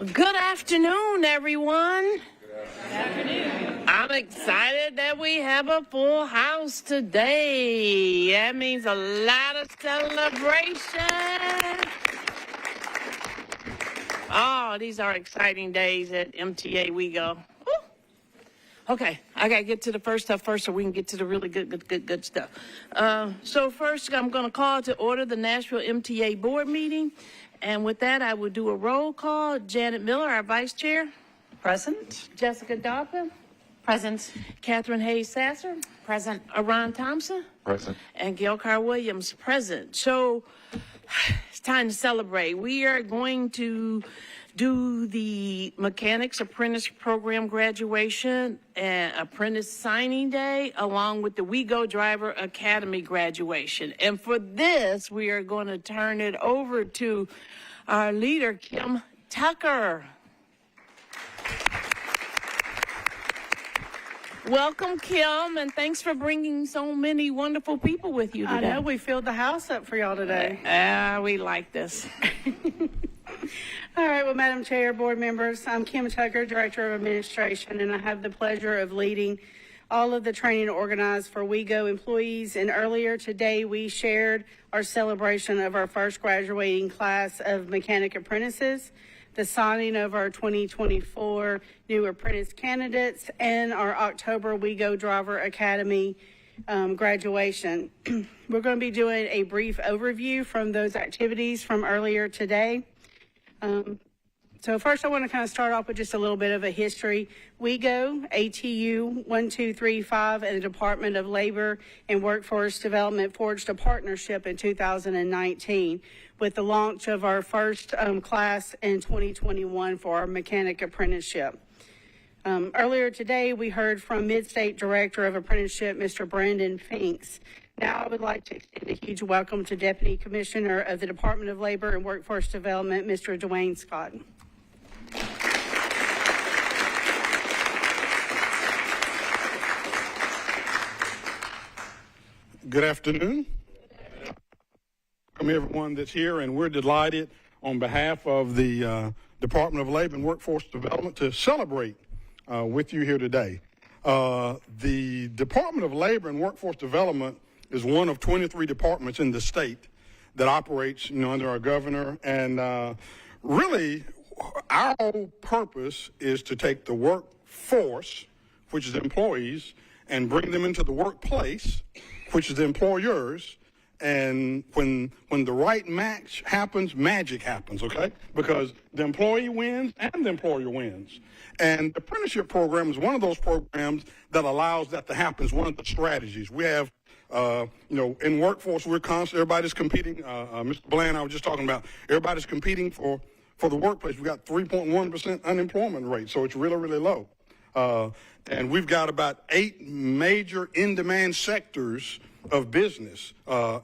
Good afternoon, everyone. Good afternoon. I'm excited that we have a full house today. That means a lot of celebration. Oh, these are exciting days at MTA We Go. Woo. Okay, I got to get to the first stuff first so we can get to the really good stuff. So first, I'm going to call to order the Nashville MTA board meeting. And with that, I will do a roll call. Janet Miller, our vice chair. Present. Jessica Dobbin. Present. Catherine Hayes Sasser. Present. Ron Thompson. Present. And Gail Carr Williams present. So it's time to celebrate. We are going to do the Mechanics Apprentice Program graduation and Apprentice Signing Day, along with the We Go Driver Academy graduation. And for this, we are going to turn it over to our leader, Kim Tucker. Welcome, Kim, and thanks for bringing so many wonderful people with you today. I know we filled the house up for y'all today. We like this. All right, well, Madam Chair, board members, I'm Kim Tucker, Director of Administration, and I have the pleasure of leading all of the training organized for We Go employees. And earlier today, we shared our celebration of our first graduating class of mechanic apprentices, the signing of our 2024 new apprentice candidates, and our October We Go Driver Academy graduation. We're going to be doing a brief overview from those activities from earlier today. So first I want to kind of start off with just a little bit of a history. We Go, ATU 1235 and the Department of Labor and Workforce Development forged a partnership in 2019 with the launch of our first class in 2021 for our mechanic apprenticeship. Earlier today, we heard from Mid-State Director of Apprenticeship, Mr. Brandon Finks. Now I would like to extend a huge welcome to Deputy Commissioner of the Department of Labor and Workforce Development, Mr. Dwayne Scott. Good afternoon. Welcome everyone that's here, and we're delighted on behalf of the Department of Labor and Workforce Development to celebrate with you here today. The Department of Labor and Workforce Development is one of 23 departments in the state that operates, under our governor. And really, our whole purpose is to take the workforce, which is employees, and bring them into the workplace, which is the employers. And when the right match happens, magic happens, okay? Because the employee wins and the employer wins. And the apprenticeship program is one of those programs that allows that to happen. It's one of the strategies. We have, in workforce, we're constantly, everybody's competing. Mr. Bland, I was just talking about, everybody's competing for the workplace. We got 3.1% unemployment rate, so it's really, really low. And we've got about 8 major in-demand sectors of business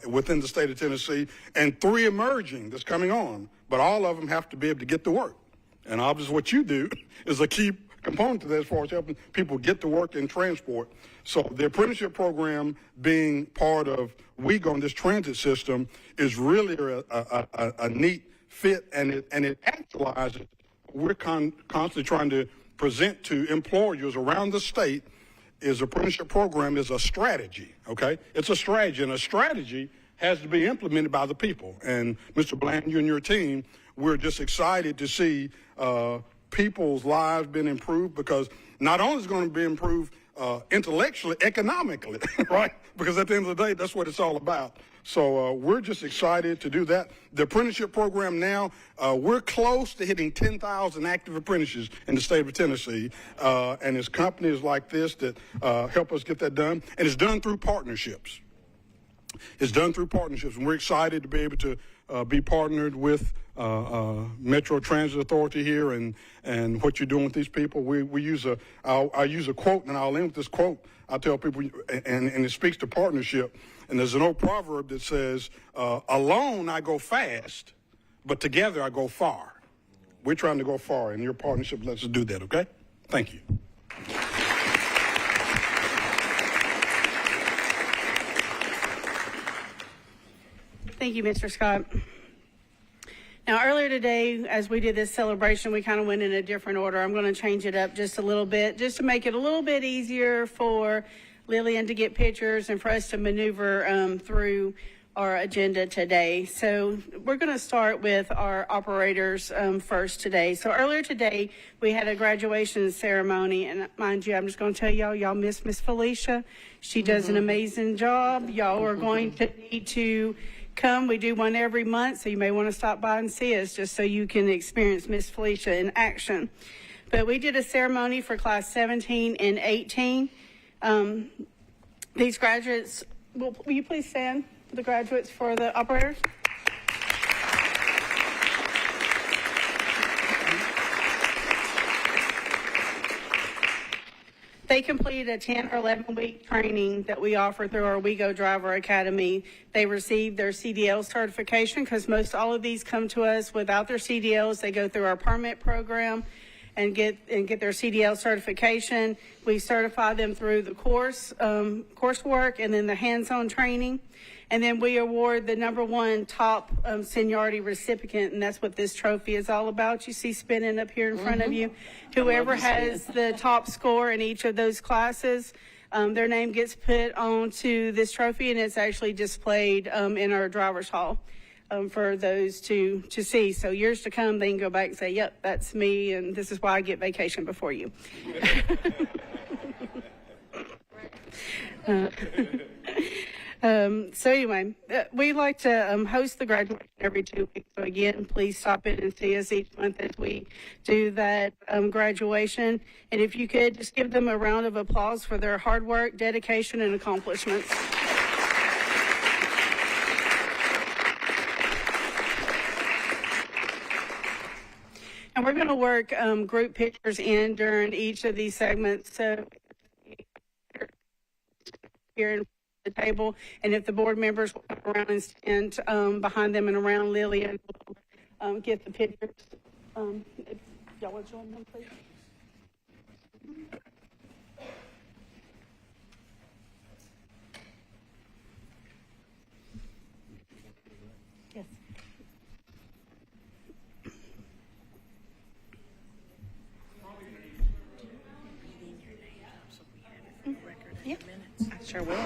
within the state of Tennessee, and 3 emerging that's coming on. But all of them have to be able to get to work. And obviously what you do is a key component to that as far as helping people get to work and transport. So the apprenticeship program being part of We Go in this transit system is really a neat fit, and it actualizes we're constantly trying to present to employers around the state is apprenticeship program is a strategy, okay? It's a strategy, and a strategy has to be implemented by the people. And Mr. Bland, you and your team, we're just excited to see people's lives being improved, because not only is it going to be improved intellectually, economically, right? Because at the end of the day, that's what it's all about. So we're just excited to do that. The apprenticeship program now, we're close to hitting 10,000 active apprentices in the state of Tennessee. And it's companies like this that help us get that done. And it's done through partnerships. It's done through partnerships. And we're excited to be able to be partnered with Metro Transit Authority here and what you're doing with these people. We use I use a quote, and I'll end with this quote. I tell people, and it speaks to partnership. And there's an old proverb that says, alone I go fast, but together I go far. We're trying to go far, and your partnership lets us do that, okay? Thank you. Thank you, Mr. Scott. Now, earlier today, as we did this celebration, we kind of went in a different order. I'm going to change it up just a little bit, just to make it a little bit easier for Lillian to get pictures and for us to maneuver through our agenda today. So we're going to start with our operators first today. So earlier today, we had a graduation ceremony, and mind you, I'm just going to tell y'all miss Miss Felicia. She does an amazing job. Y'all are going to need to come. We do one every month, so you may want to stop by and see us just so you can experience Miss Felicia in action. But we did a ceremony for class 17 and 18. These graduates, will you please stand for the graduates for the operators? They completed a 10 or 11-week training that we offer through our We Go Driver Academy. They received their CDL certification because most all of these come to us without their CDLs. They go through our permit program and get their CDL certification. We certify them through the coursework and then the hands-on training. And then we award the #1 top seniority recipient, and that's what this trophy is all about. You see spinning up here in front of you. Whoever has the top score in each of those classes, their name gets put onto this trophy, and it's actually displayed in our driver's hall for those to see. So years to come, they can go back and say, yep, that's me, and this is why I get vacation before you. So anyway, we like to host the graduation every 2 weeks. So again, please stop in and see us each month as we do that graduation. And if you could, just give them a round of applause for their hard work, dedication, and accomplishments. And we're going to work group pictures in during each of these segments. So here in the table, and if the board members will come around and stand behind them and around Lillian, we'll get the pictures. If y'all want to join them, please. Yes. Yeah, I sure will.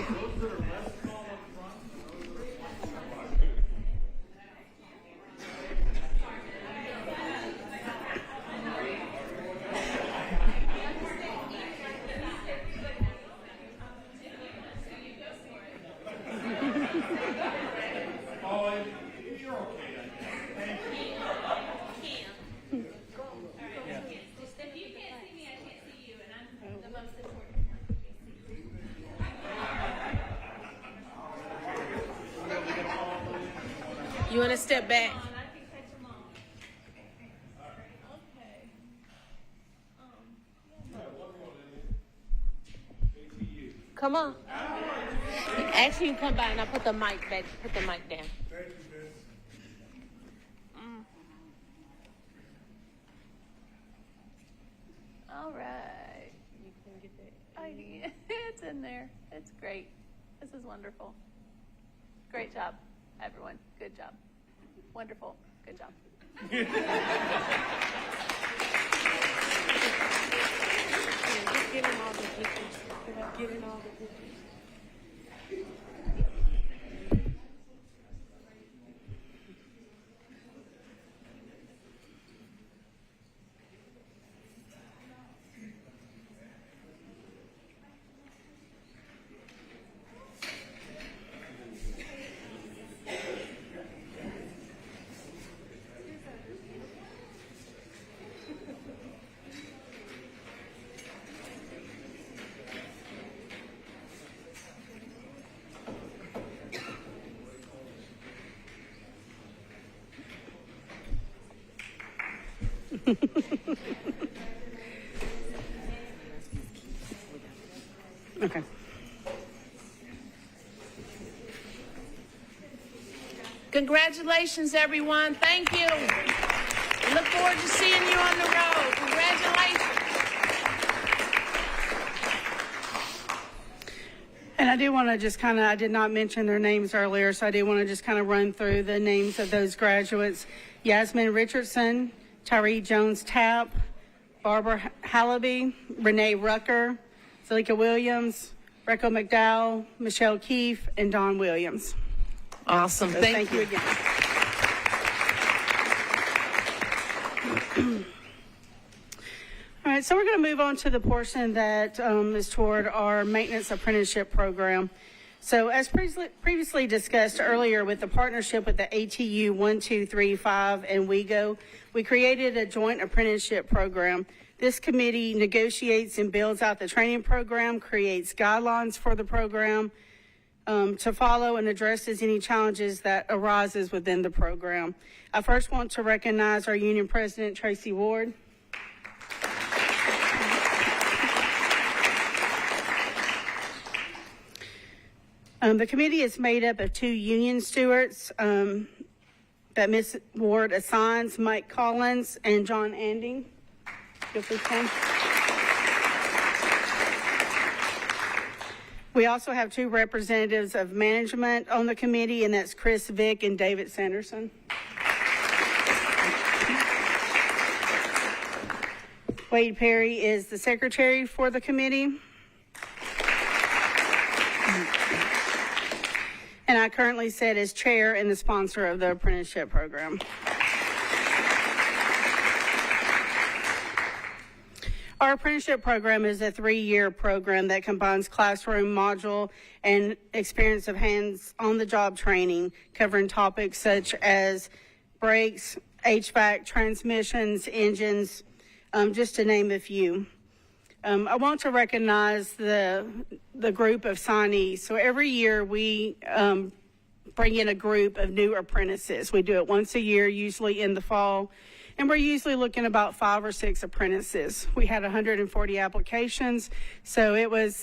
You want to step back? Come on. Actually, you can come by and I'll put the mic back. Put the mic down. Thank you, Miss. All right. You can get that. It's in there. It's great. This is wonderful. Great job, everyone. Good job. Wonderful. Good job. Get in all the pictures. Get in all the pictures. Okay. Congratulations, everyone. Thank you. Look forward to seeing you on the road. Congratulations. And I do want to just kind of, I did not mention their names earlier, so I do want to just kind of run through the names of those graduates. Yasmin Richardson, Tyree Jones-Tapp, Barbara Hallaby, Renee Rucker, Zalika Williams, Recco McDowell, Michelle Keefe, and Dawn Williams. Awesome. So Thank you. again. All right, so we're going to move on to the portion that is toward our maintenance apprenticeship program. So as previously discussed earlier with the partnership with the ATU 1235 and WeGo, we created a joint apprenticeship program. This committee negotiates and builds out the training program, creates guidelines for the program to follow, and addresses any challenges that arises within the program. I first want to recognize our union president, Tracy Ward. The committee is made up of 2 union stewards that Ms. Ward assigns, Mike Collins and John Anding. If we can. We also have 2 representatives of management on the committee, and that's Chris Vick and David Sanderson. Wade Perry is the secretary for the committee. And I currently sit as chair and the sponsor of the apprenticeship program. Our apprenticeship program is a 3-year program that combines classroom module and experience of hands-on-the-job training, covering topics such as brakes, HVAC, transmissions, engines, just to name a few. I want to recognize the group of signees. So every year we bring in a group of new apprentices. We do it once a year, usually in the fall, and we're usually looking about 5 or 6 apprentices. We had 140 applications, so it was,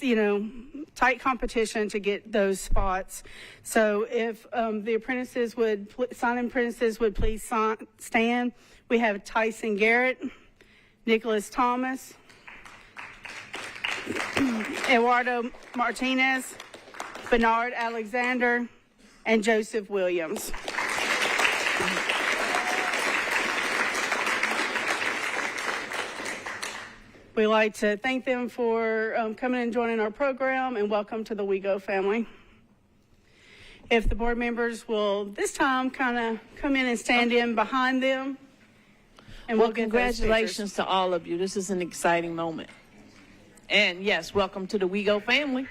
tight competition to get those spots. So if the apprentices would, signing apprentices would please stand. We have Tyson Garrett, Nicholas Thomas, Eduardo Martinez, Bernard Alexander, and Joseph Williams. We'd like to thank them for coming and joining our program, and welcome to the WeGo family. If the board members will this time kind of come in and stand in behind them, and Well, we'll get those congratulations to all of you. This is an exciting moment. And yes, welcome to the WeGo family.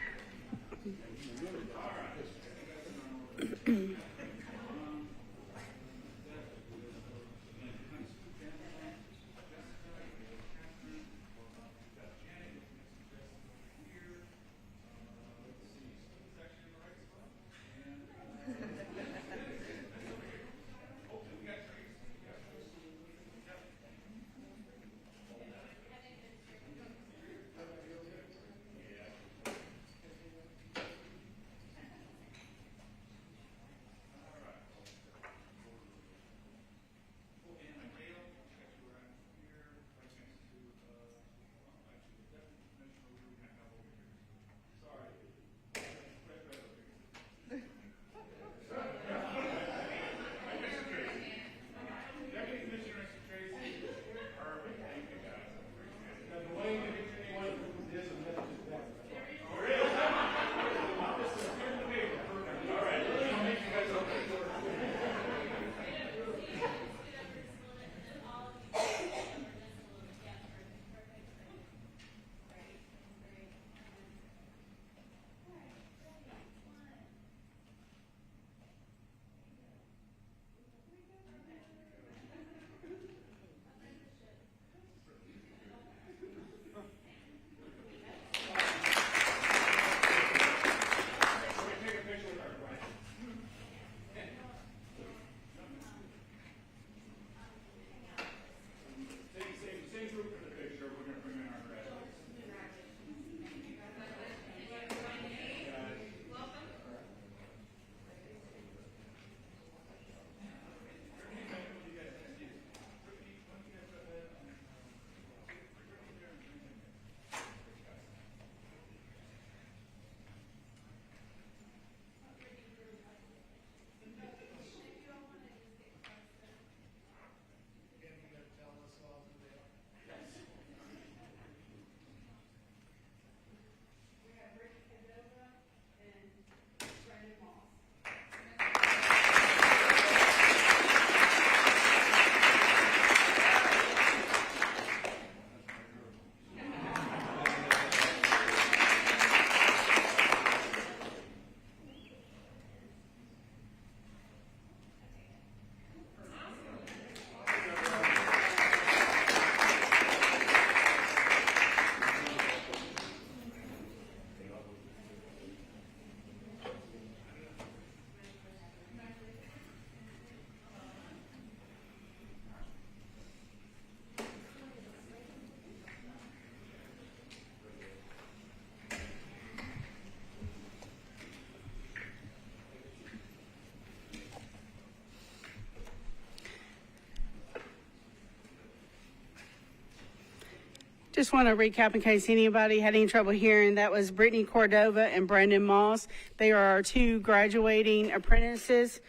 Just want to recap in case anybody had any trouble hearing. That was Brittany Cordova and Brandon Moss. They are our two graduating apprentices.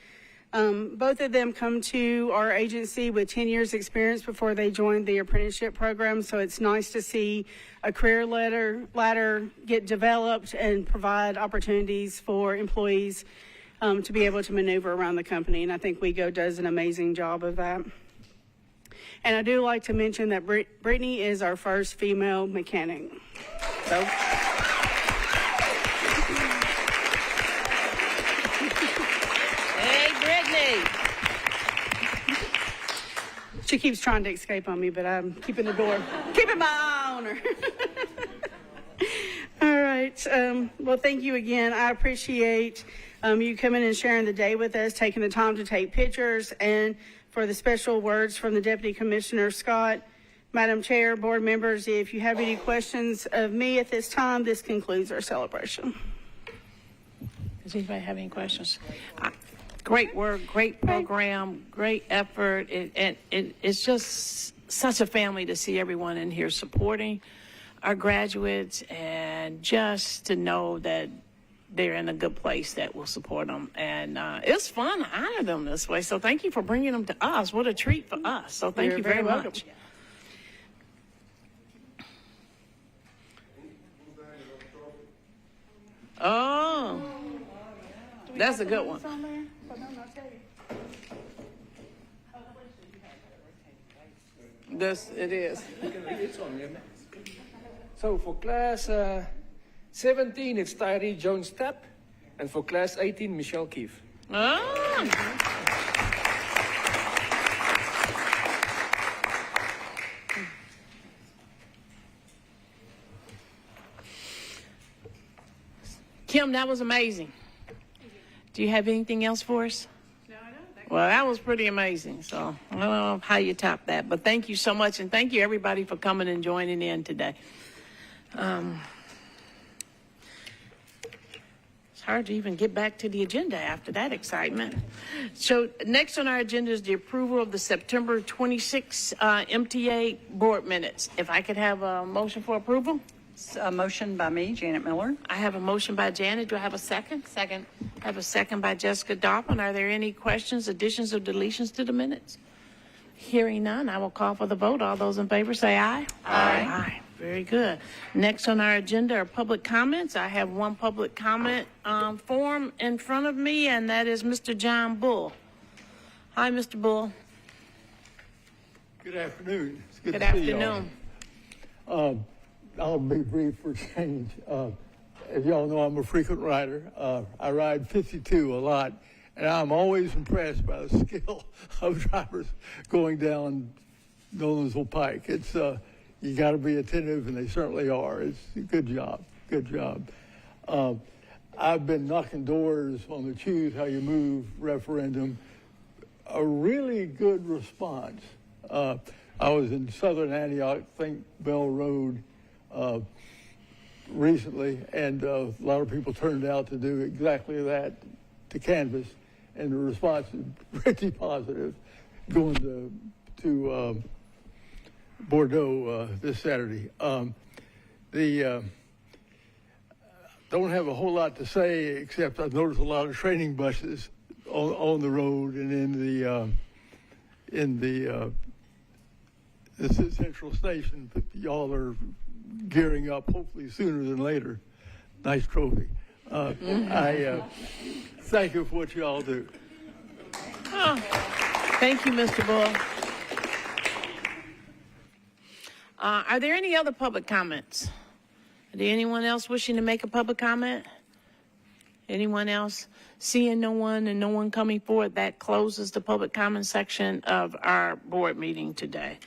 Both of them come to our agency with 10 years experience before they joined the apprenticeship program. So it's nice to see a career ladder get developed and provide opportunities for employees to be able to maneuver around the company. And I think WeGo does an amazing job of that. And I do like to mention that Brittany is our first female mechanic. So. Hey, Brittany. She keeps trying to escape on me, but I'm keeping the door, keeping my eye on her. All right. Well, thank you again. I appreciate you coming and sharing the day with us, taking the time to take pictures, and for the special words from the Deputy Commissioner Scott. Madam Chair, board members, if you have any questions of me at this time, this concludes our celebration. Does anybody have any questions? Great work, great program, great effort. It's just such a family to see everyone in here supporting our graduates, and just to know that they're in a good place that will support them. And it's fun to honor them this way. So thank you for bringing them to us. What a treat for us. So thank you very much. Oh, that's a good one. This, it is. So for class 17, it's Tyree Jones Tapp, and for class 18, Michelle Keefe. Oh. Kim, that was amazing. Do you have anything else for us? No, I don't. Well, that was pretty amazing. So I don't know how you top that, but thank you so much. And thank you everybody for coming and joining in today. It's hard to even get back to the agenda after that excitement. So next on our agenda is the approval of the September 26 MTA board minutes. If I could have a motion for approval. A motion by me, Janet Miller. I have a motion by Janet. Do I have a second? Second. I have a second by Jessica Doppin. Are there any questions, additions, or deletions to the minutes? Hearing none, I will call for the vote. All those in favor say aye. Aye. Aye. Very good. Next on our agenda are public comments. I have one public comment form in front of me, and that is Mr. John Bull. Hi, Mr. Bull. Good afternoon. It's Good to see afternoon. y'all. I'll be brief for change. As y'all know, I'm a frequent rider. I ride 52 a lot, and I'm always impressed by the skill of drivers going down Nolensville Pike. It's you got to be attentive, and they certainly are. It's a good job. Good job. I've been knocking doors on the Choose How You Move referendum. A really good response. I was in Southern Antioch, Think Bell Road, recently, and a lot of people turned out to do exactly that, to canvass, and the response is pretty positive. Going to Bordeaux this Saturday. Don't have a whole lot to say, except I've noticed a lot of training buses on the road and in the central station. Y'all are gearing up, hopefully sooner than later. Nice trophy. I thank you for what you all do. Oh, thank you, Mr. Bull. Are there any other public comments? Is there anyone else wishing to make a public comment? Anyone else? Seeing no one and no one coming forward, that closes the public comment section of our board meeting today.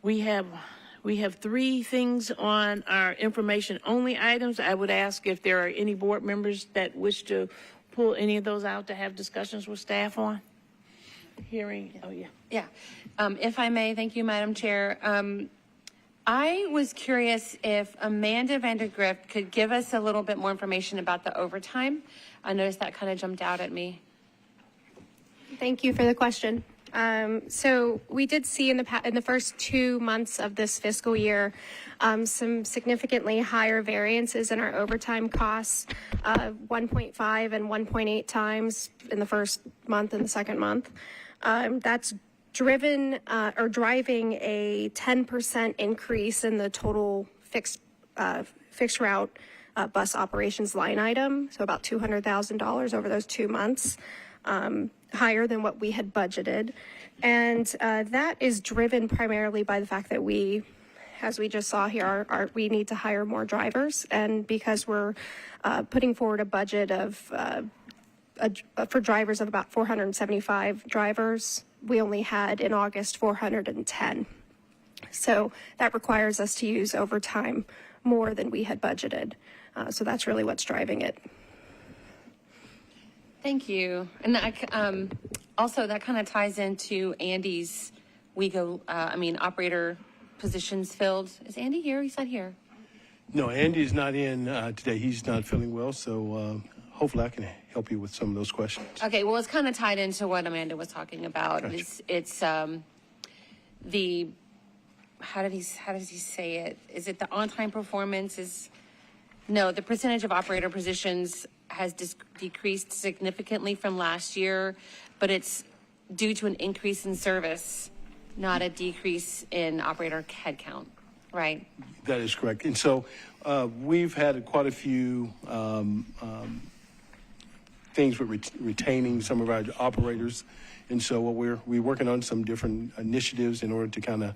We have three things on our information-only items. I would ask if there are any board members that wish to pull any of those out to have discussions with staff on. Hearing, oh yeah. Yeah, if I may, thank you, Madam Chair. I was curious if Amanda Vandergrift could give us a little bit more information about the overtime. I noticed that kind of jumped out at me. Thank you for the question. So we did see in the first 2 months of this fiscal year some significantly higher variances in our overtime costs, 1.5 and 1.8 times in the first month and the second month. That's driving a 10% increase in the total fixed route bus operations line item, so about $200,000 over those 2 months. Higher than what we had budgeted. And that is driven primarily by the fact that we, as we just saw here, we need to hire more drivers. And because we're putting forward a budget of for drivers of about 475 drivers, we only had in August 410. So that requires us to use overtime more than we had budgeted. So that's really what's driving it. Thank you. And also that kind of ties into Andy's operator positions filled. Is Andy here? He's not here. No, Andy's not in today. He's not feeling well, so hopefully I can help you with some of those questions. Okay, well, it's kind of tied into what Amanda was talking about. Gotcha. It's the, how does he say it? Is it the on-time performance? No, the percentage of operator positions has decreased significantly from last year, but it's due to an increase in service, not a decrease in operator headcount, right? That is correct. And so we've had quite a few things with retaining some of our operators. And so what we're working on some different initiatives in order to kind of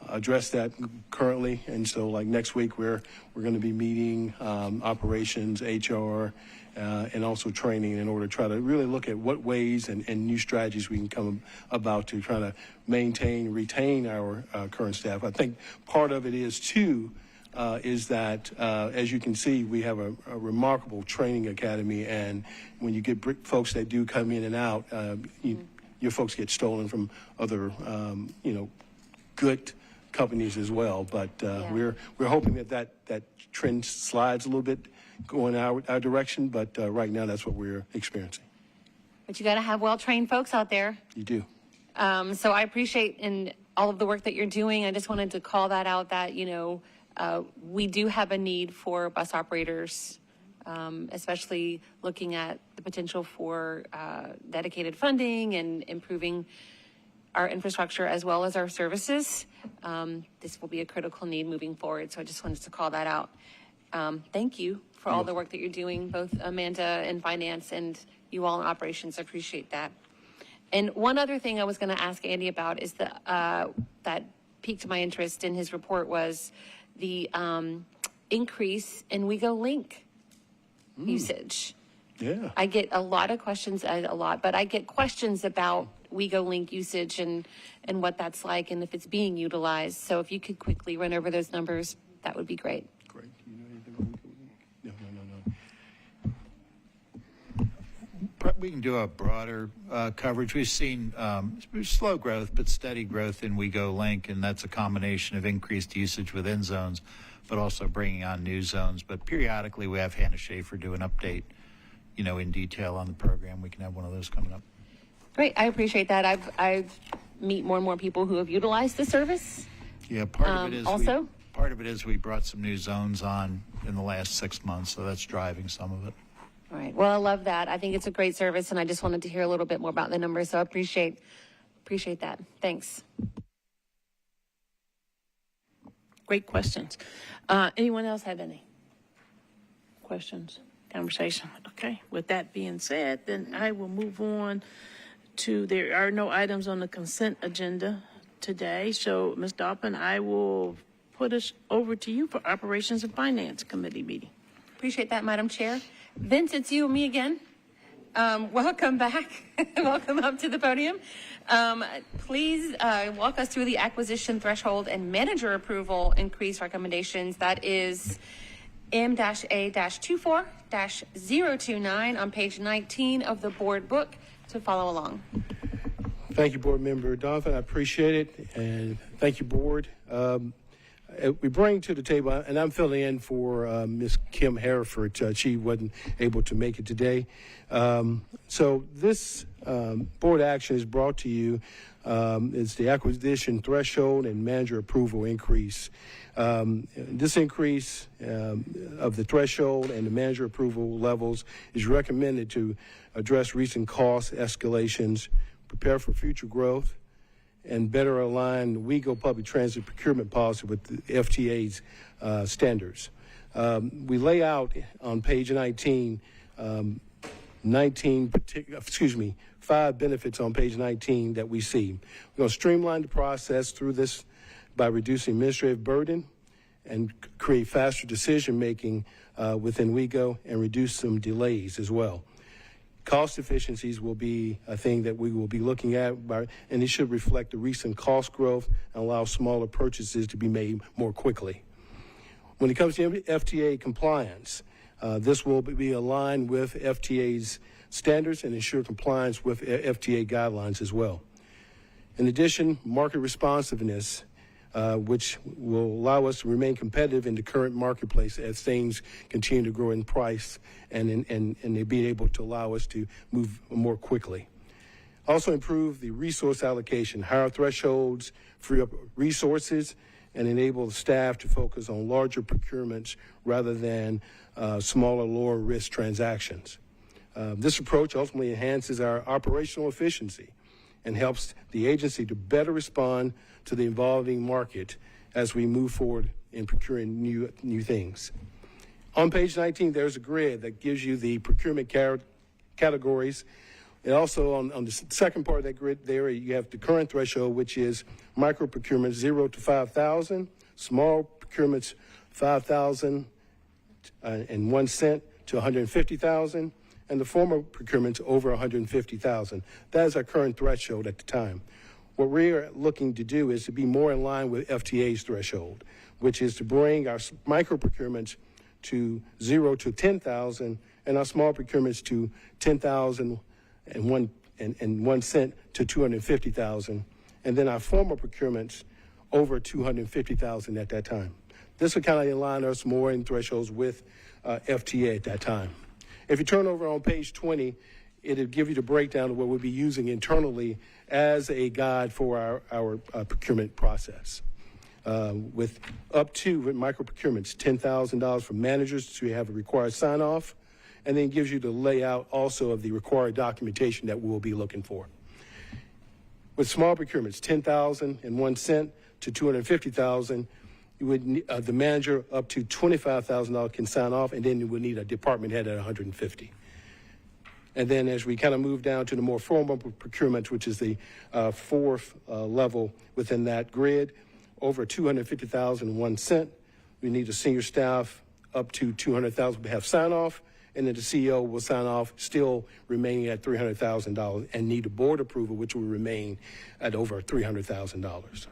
address that currently. And so like next week, we're going to be meeting operations, HR, and also training in order to try to really look at what ways and new strategies we can come about to try to maintain, retain our current staff. I think part of it is too, is that, as you can see, we have a remarkable training academy, and when you get folks that do come in and out, your folks get stolen from other, good companies as well. But we're hoping that trend slides a little bit, going our direction. But right now, that's what we're experiencing. But you got to have well-trained folks out there. You do. So I appreciate in all of the work that you're doing. I just wanted to call that out that, we do have a need for bus operators, especially looking at the potential for dedicated funding and improving our infrastructure as well as our services. This will be a critical need moving forward. So I just wanted to call that out. Thank you for all the work that you're doing, both Amanda in finance and you all in operations. I appreciate that. And one other thing I was going to ask Andy about is that piqued my interest in his report was the increase in WeGo Link usage. Yeah. I get a lot of questions, but I get questions about WeGo Link usage and what that's like and if it's being utilized. So if you could quickly run over those numbers, that would be great. Great. Do you know anything about WeGo Link? No. We can do a broader coverage. We've seen slow growth, but steady growth in WeGo Link, and that's a combination of increased usage within zones, but also bringing on new zones. But periodically, we have Hannah Schaefer do an update, in detail on the program. We can have one of those coming up. Great, I appreciate that. I've meet more and more people who have utilized the service. Yeah, part of it is we brought some new zones on in the last 6 months, so that's driving some of it. All right. Well, I love that. I think it's a great service, and I just wanted to hear a little bit more about the numbers. So I appreciate that. Thanks. Great questions. Anyone else have any questions, conversation? Okay. With that being said, then I will move on to, there are no items on the consent agenda today. So, Ms. Doppin, I will put us over to you for Operations and Finance Committee meeting. Appreciate that, Madam Chair. Vince, it's you and me again. Welcome back. Welcome up to the podium. Please walk us through the acquisition threshold and manager approval increase recommendations. That is M-A-24-029 on page 19 of the board book to follow along. Thank you, Board Member Donovan. I appreciate it. And thank you, Board. We bring to the table, and I'm filling in for Ms. Kim Hereford. She wasn't able to make it today. So this board action is brought to you is the acquisition threshold and manager approval increase. This increase of the threshold and the manager approval levels is recommended to address recent cost escalations, prepare for future growth, and better align the WEGO public transit procurement policy with the FTA's standards. We lay out on page 19 5 benefits on page 19 that we see. We're going to streamline the process through this by reducing administrative burden and create faster decision making within WEGO and reduce some delays as well. Cost efficiencies will be a thing that we will be looking at, and it should reflect the recent cost growth and allow smaller purchases to be made more quickly. When it comes to FTA compliance, this will be aligned with FTA's standards and ensure compliance with FTA guidelines as well. In addition, market responsiveness, which will allow us to remain competitive in the current marketplace as things continue to grow in price and they be able to allow us to move more quickly. Also improve the resource allocation, higher thresholds, free up resources, and enable the staff to focus on larger procurements rather than smaller, lower risk transactions. This approach ultimately enhances our operational efficiency and helps the agency to better respond to the evolving market as we move forward in procuring new things. On page 19, there's a grid that gives you the procurement categories. And also on the second part of that grid there, you have the current threshold, which is micro procurement 0 to 5,000, small procurements 5,000 and 1 cent to 150,000, and the former procurements over 150,000. That is our current threshold at the time. What we're looking to do is to be more in line with FTA's threshold, which is to bring our micro procurements to 0 to 10,000 and our small procurements to 10,000 and 1 cent to 250,000, and then our former procurements over 250,000 at that time. This will kind of align us more in thresholds with FTA at that time. If you turn over on page 20, it'll give you the breakdown of what we'll be using internally as a guide for our procurement process. With up to, with micro procurements, $10,000 for managers to have a required sign-off, and then gives you the layout also of the required documentation that we'll be looking for. With small procurements, 10,000 and 1 cent to 250,000, you would the manager up to $25,000 can sign off, and then you would need a department head at 150. And then as we kind of move down to the more formal procurement, which is the fourth level within that grid, over 250,000 and 1 cent, we need a senior staff up to 200,000 to have sign off, and then the CEO will sign off, still remaining at $300,000, and need a board approval, which will remain at over $300,000.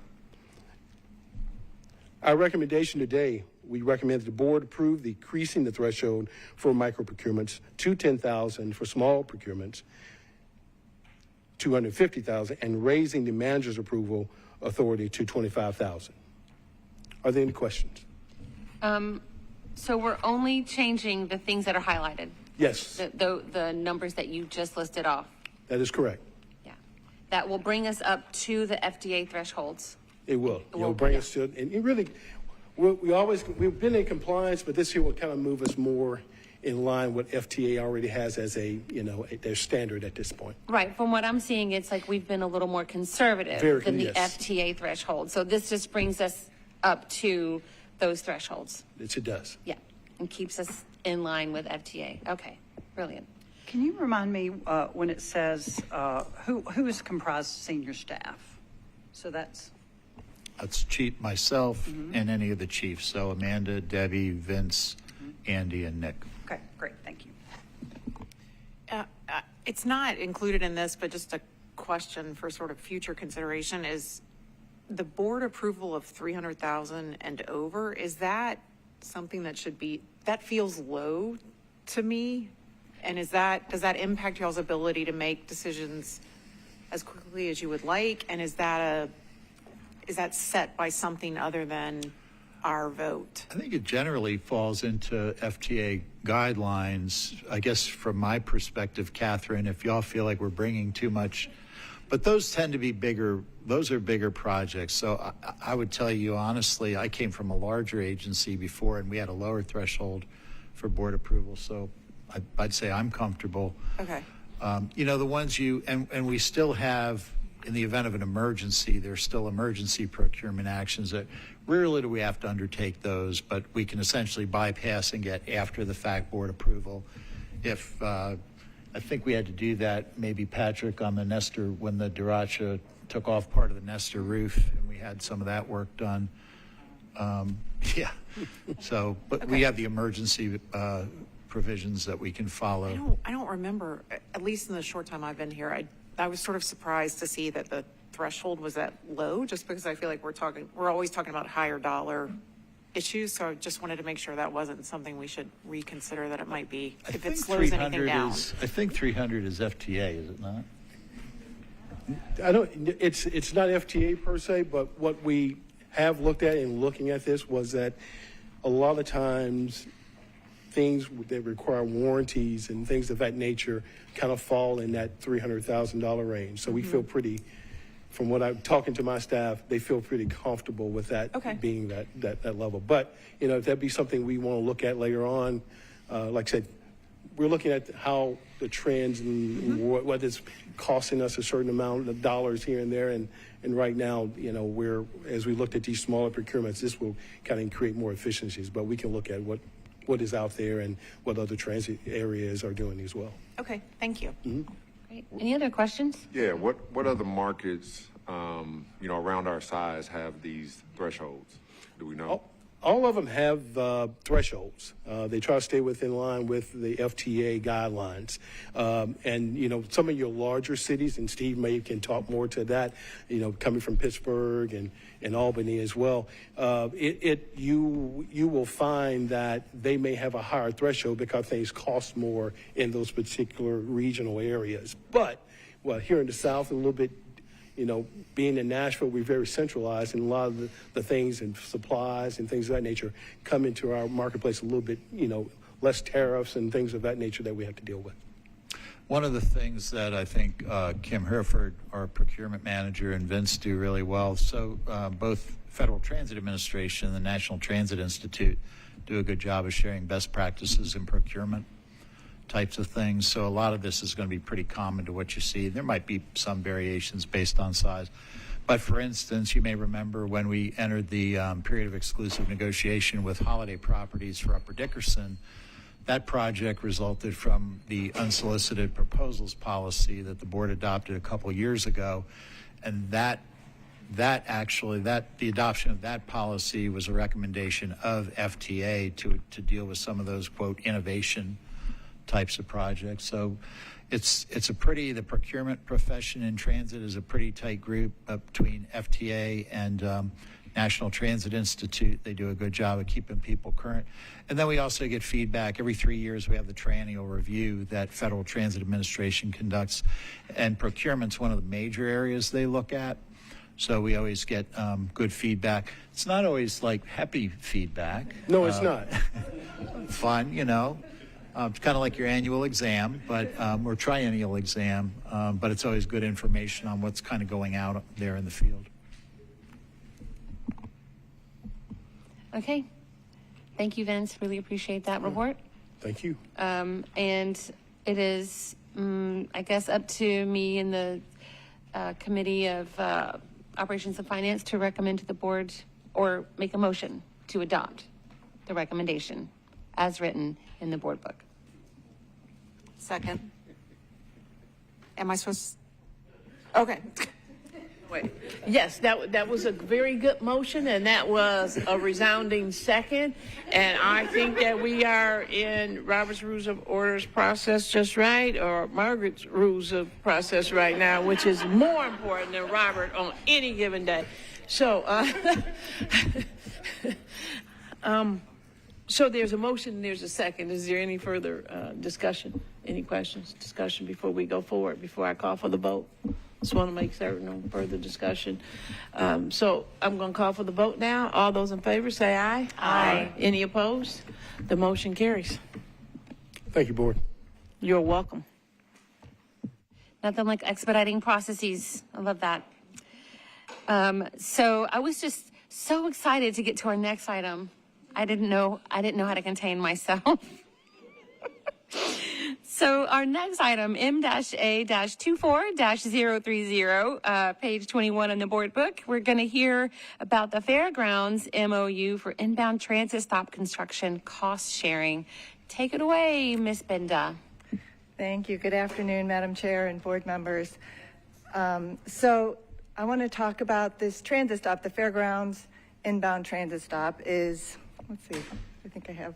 Our recommendation today, we recommend that the board approve decreasing the threshold for micro procurements to 10,000 for small procurements, 250,000, and raising the manager's approval authority to 25,000. Are there any questions? So we're only changing the things that are highlighted? Yes. The numbers that you just listed off? That is correct. Yeah. That will bring us up to the FDA thresholds? It will. It will bring us to, and it really, we've been in compliance, but this year will kind of move us more in line with FTA already has as their standard at this point. Right. From what I'm seeing, it's like we've been a little more conservative than the FTA threshold. So this just brings us up to those thresholds. It does. Yeah. And keeps us in line with FTA. Okay. Brilliant. Can you remind me when it says who is comprised of senior staff? So that's chief, myself, and any of the chiefs. So Amanda, Debbie, Vince, Andy, and Nick. okay. Great. Thank you. It's not included in this, but just a question for sort of future consideration is the board approval of 300,000 and over. Is that something that should be, that feels low to me? And does that impact y'all's ability to make decisions as quickly as you would like? And is that set by something other than our vote? I think it generally falls into FTA guidelines. I guess from my perspective, Catherine, if y'all feel like we're bringing too much, but those tend to be bigger, those are bigger projects. So I would tell you honestly, I came from a larger agency before and we had a lower threshold for board approval. So I'd say I'm comfortable. Okay. You know, the ones and we still have, in the event of an emergency, there's still emergency procurement actions that rarely do we have to undertake those, but we can essentially bypass and get after the fact board approval. If I think we had to do that, maybe Patrick, on the Nestor, when the Duracha took off part of the Nestor roof, and we had some of that work done. Yeah. So, but we have the emergency provisions that we can follow. I don't remember, at least in the short time I've been here, I was sort of surprised to see that the threshold was that low, just because I feel like we're always talking about higher dollar issues. So I just wanted to make sure that wasn't something we should reconsider, that it might be, if it slows anything down. I think 300 is FTA, is it not? It's not FTA per se, but what we have looked at in looking at this was that a lot of times things that require warranties and things of that nature kind of fall in that $300,000 range. So we feel pretty, from what I'm talking to my staff, they feel pretty comfortable with that being that level. But, you know, if that be something we want to look at later on, like I said, we're looking at how the trends and what is costing us a certain amount of dollars here and there. And right now, you know, as we looked at these smaller procurements, this will kind of create more efficiencies. But we can look at what is out there and what other transit areas are doing as well. Okay, thank you. Great. Any other questions? Yeah, what other markets, you know, around our size have these thresholds? Do we know? All of them have thresholds. They try to stay within line with the FTA guidelines. And, you know, some of your larger cities, and Steve may can talk more to that, you know, coming from Pittsburgh and Albany as well, you will find that they may have a higher threshold because things cost more in those particular regional areas. But, well, here in the South, a little bit, you know, being in Nashville, we're very centralized, and a lot of the things and supplies and things of that nature come into our marketplace a little bit, you know, less tariffs and things of that nature that we have to deal with. One of the things that I think Kim Hereford, our procurement manager, and Vince do really well, so both Federal Transit Administration and the National Transit Institute do a good job of sharing best practices in procurement types of things. So a lot of this is going to be pretty common to what you see. There might be some variations based on size. But for instance, you may remember when we entered the period of exclusive negotiation with Holiday Properties for Upper Dickerson, that project resulted from the unsolicited proposals policy that the board adopted a couple years ago. And the adoption of that policy was a recommendation of FTA to deal with some of those, quote, innovation types of projects. So the procurement profession in transit is a pretty tight group between FTA and National Transit Institute. They do a good job of keeping people current. And then we also get feedback. Every 3 years we have the triennial review that Federal Transit Administration conducts, and procurement's one of the major areas they look at. So we always get good feedback. It's not always like happy feedback. No, it's not. Fun, you know. It's kind of like your annual exam, or triennial exam, but it's always good information on what's kind of going out there in the field. Okay. Thank you, Vince. Really appreciate that report. Thank you. And it is, I guess, up to me and the Committee of Operations and Finance to recommend to the board or make a motion to adopt the recommendation as written in the board book. Second. Am I supposed to? Okay. Wait. Yes, that was a very good motion, and that was a resounding second. And I think that we are in Robert's Rules of Orders process just right, or Margaret's Rules of Process right now, which is more important than Robert on any given day. So, so there's a motion and there's a second. Is there any further discussion? Any questions, discussion before we go forward, before I call for the vote? Just want to make certain no further discussion. So I'm going to call for the vote now. All those in favor say aye. Aye. Any opposed? The motion carries. Thank you, Board. You're welcome. Nothing like expediting processes. I love that. So I was just so excited to get to our next item. I didn't know how to contain myself. So our next item, M-A-24-030, page 21 in the board book, we're going to hear about the Fairgrounds MOU for inbound transit stop construction cost sharing. Take it away, Ms. Benda. Thank you. Good afternoon, Madam Chair and board members. So I want to talk about this transit stop. The Fairgrounds inbound transit stop is, let's see, I think I have.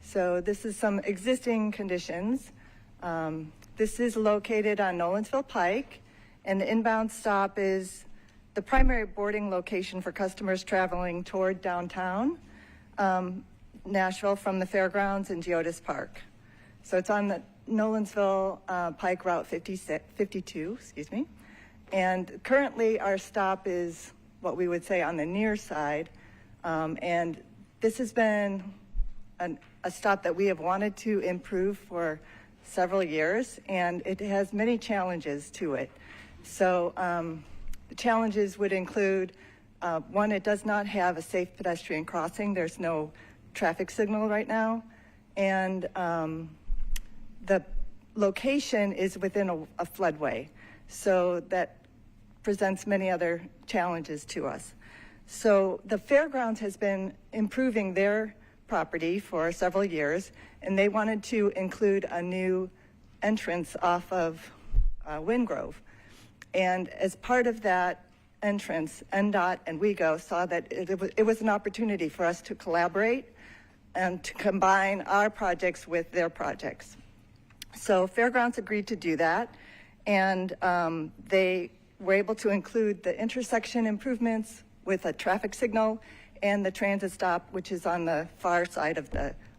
So this is some existing conditions. This is located on Nolensville Pike, and the inbound stop is the primary boarding location for customers traveling toward downtown Nashville from the Fairgrounds and Geodis Park. So it's on the Nolensville Pike Route 52, excuse me. And currently our stop is what we would say on the near side. And this has been a stop that we have wanted to improve for several years, and it has many challenges to it. So the challenges would include, one, it does not have a safe pedestrian crossing. There's no traffic signal right now. And the location is within a floodway. So that presents many other challenges to us. So the Fairgrounds has been improving their property for several years, and they wanted to include a new entrance off of Windgrove. And as part of that entrance, NDOT and WEGO saw that it was an opportunity for us to collaborate and to combine our projects with their projects. So Fairgrounds agreed to do that, and they were able to include the intersection improvements with a traffic signal and the transit stop, which is on the far side of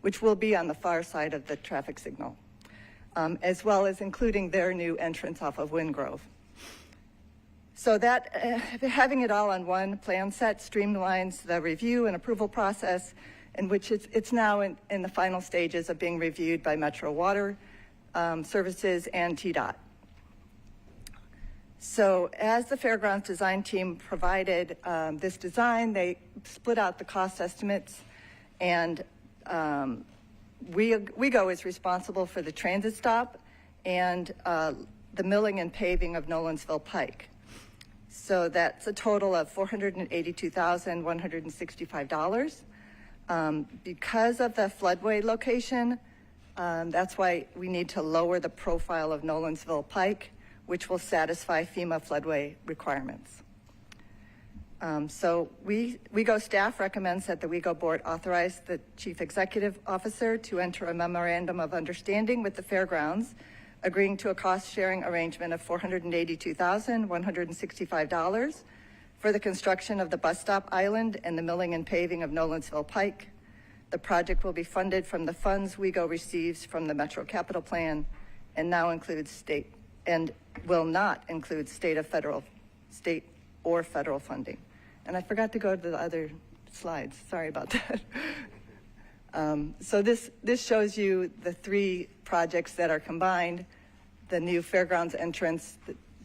which will be on the far side of the traffic signal, as well as including their new entrance off of Windgrove. So that having it all on one plan set streamlines the review and approval process, in which it's now in the final stages of being reviewed by Metro Water Services and TDOT. So as the Fairgrounds design team provided this design, they split out the cost estimates, and WEGO is responsible for the transit stop and the milling and paving of Nolensville Pike. So that's a total of $482,165. Because of the floodway location, that's why we need to lower the profile of Nolensville Pike, which will satisfy FEMA floodway requirements. So WEGO staff recommends that the WEGO board authorize the chief executive officer to enter a memorandum of understanding with the Fairgrounds, agreeing to a cost-sharing arrangement of $482,165 for the construction of the bus stop island and the milling and paving of Nolensville Pike. The project will be funded from the funds WEGO receives from the Metro Capital Plan, and now includes state and will not include state or federal funding. And I forgot to go to the other slides. Sorry about that. So this shows you the three projects that are combined. The new Fairgrounds entrance,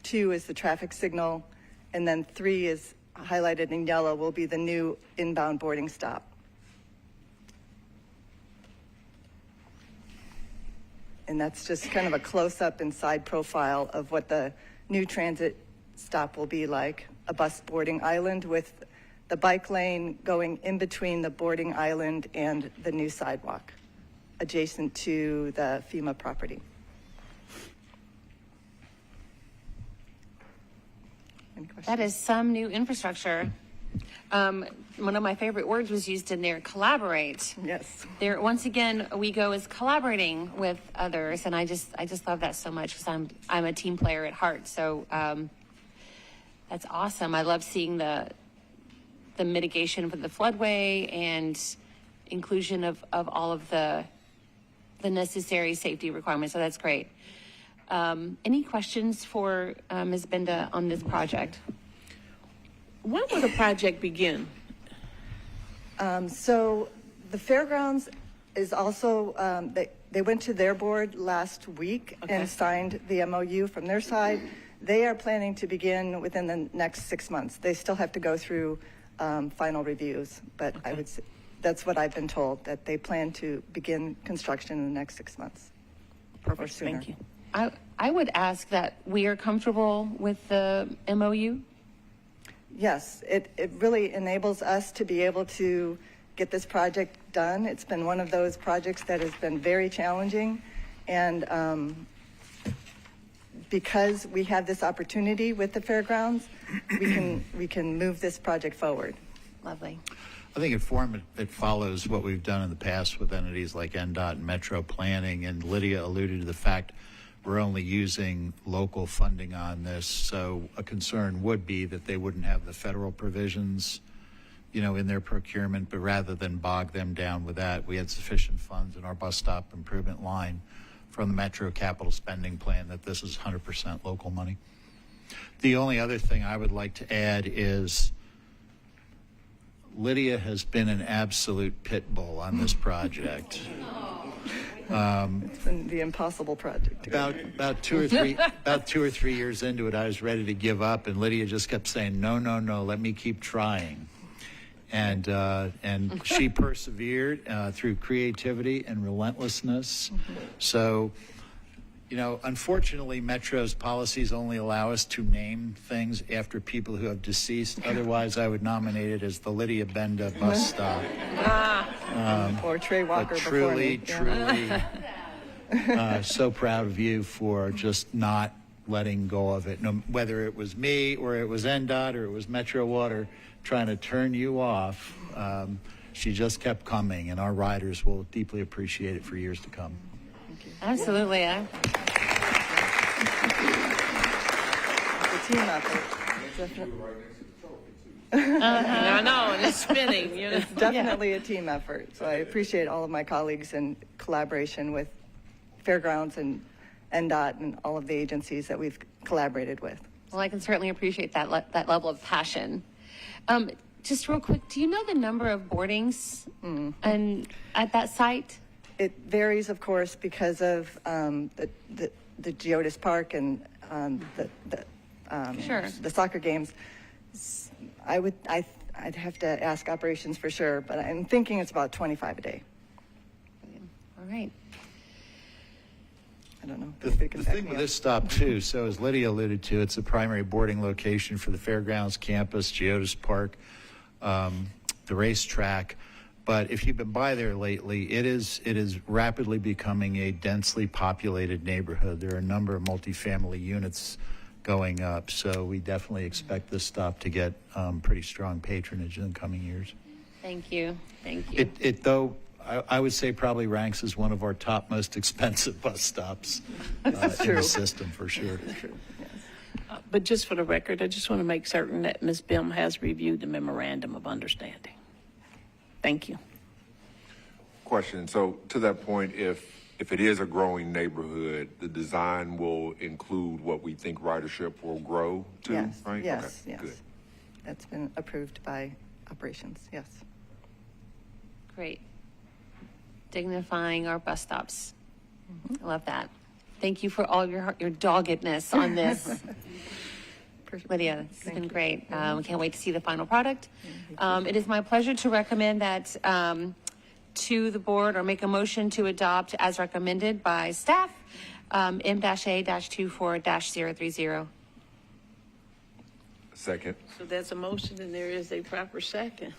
2 is the traffic signal, and then 3 is highlighted in yellow, will be the new inbound boarding stop. And that's just kind of a close-up and side profile of what the new transit stop will be like, a bus boarding island with the bike lane going in between the boarding island and the new sidewalk, adjacent to the FEMA property. Any questions? That is some new infrastructure. One of my favorite words was used in there, collaborate. Yes. There, once again, WEGO is collaborating with others, and I just love that so much because I'm a team player at heart. So that's awesome. I love seeing the mitigation for the floodway and inclusion of all of the necessary safety requirements. So that's great. Any questions for Ms. Benda on this project? When will the project begin? So the fairgrounds is also, they went to their board last week and signed the MOU from their side. They are planning to begin within the next 6 months. They still have to go through final reviews, but I would say, that's what I've been told, that they plan to begin construction in the next 6 months. Or sooner. Thank you. I would ask that we are comfortable with the MOU. Yes, it really enables us to be able to get this project done. It's been one of those projects that has been very challenging, and because we have this opportunity with the fairgrounds, we can move this project forward. Lovely. I think it follows what we've done in the past with entities like NDOT and Metro Planning, and Lydia alluded to the fact we're only using local funding on this, so a concern would be that they wouldn't have the federal provisions, in their procurement, but rather than bog them down with that, we had sufficient funds in our bus stop improvement line from the Metro Capital Spending Plan that this is 100% local money. The only other thing I would like to add is Lydia has been an absolute pit bull on this project. It's been the impossible project. About 2 or 3 years into it, I was ready to give up, and Lydia just kept saying, "No, let me keep trying." And she persevered through creativity and relentlessness. So, unfortunately, Metro's policies only allow us to name things after people who have deceased. Otherwise, I would nominate it as the Lydia Benda bus stop. Or Trey Walker truly, before me. Truly, so proud of you for just not letting go of it. No, whether it was me or it was NDOT or it was Metro Water trying to turn you off, she just kept coming, and our riders will deeply appreciate it for years to come. Absolutely. It's a team effort. I know, and it's spinning. It's definitely a team effort. So I appreciate all of my colleagues in collaboration with Fairgrounds and NDOT and all of the agencies that we've collaborated with. Well, I can certainly appreciate that level of passion. Just real quick, do you know the number of boardings and at that site? It varies, of course, because of the Geodis Park and the soccer games. I'd have to ask operations for sure, but I'm thinking it's about 25 a day. All right. I don't know. The thing with this stop, too, so as Lydia alluded to, it's a primary boarding location for the Fairgrounds campus, Geodis Park, the racetrack. But if you've been by there lately, it is rapidly becoming a densely populated neighborhood. There are a number of multifamily units going up, so we definitely expect this stop to get pretty strong patronage in the coming years. Thank you. Thank you. Though, I would say probably ranks as one of our top most expensive bus stops in the system, for sure. But just for the record, I just want to make certain that Ms. Bim has reviewed the memorandum of understanding. Thank you. Question. So to that point, if it is a growing neighborhood, the design will include what we think ridership will grow to, Yes, right? yes, Okay, yes. good. That's been approved by operations, yes. Great. Dignifying our bus stops. I love that. Thank you for all your doggedness on this. Lydia, this has been great. We can't wait to see the final product. It is my pleasure to recommend that to the board, or make a motion to adopt as recommended by staff, M-A-24-030. Second. So there's a motion and there is a proper second.